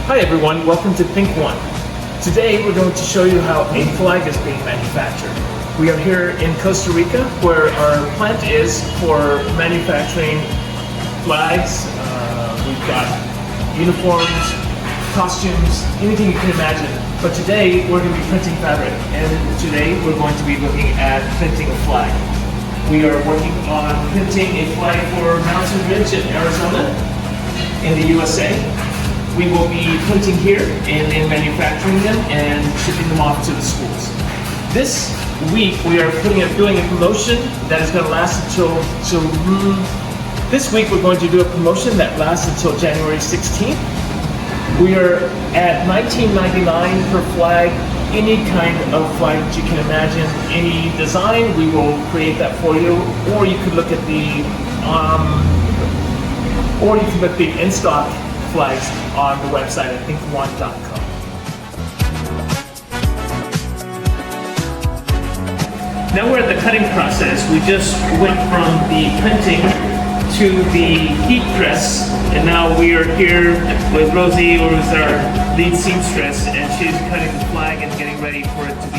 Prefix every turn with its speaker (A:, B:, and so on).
A: Hi everyone, welcome to ThinkOne. Today we're going to show you how a flag is being manufactured. We are here in Costa Rica where our plant is for manufacturing flags. We've got uniforms, costumes, anything you can imagine. But today we're going to be printing fabric, and today we're going to be looking at printing a flag. We are working on printing a flag for Mountain Ridge in Arizona in the USA. We will be printing here and manufacturing them and shipping them off to the schools. This week we are doing a promotion that is going to last until this week we're going to do a promotion that lasts until January 16th. We are at $19.99 per flag. Any kind of flag that you can imagine, any design, we will create that for you. Or you could look at the in-stock flags on the website at ThinkOne.com. Now we're at the cutting process. We just went from the printing to the heat press, and now we are here with Rosie, who is our lead seamstress, and she's cutting the flag and getting ready for it to be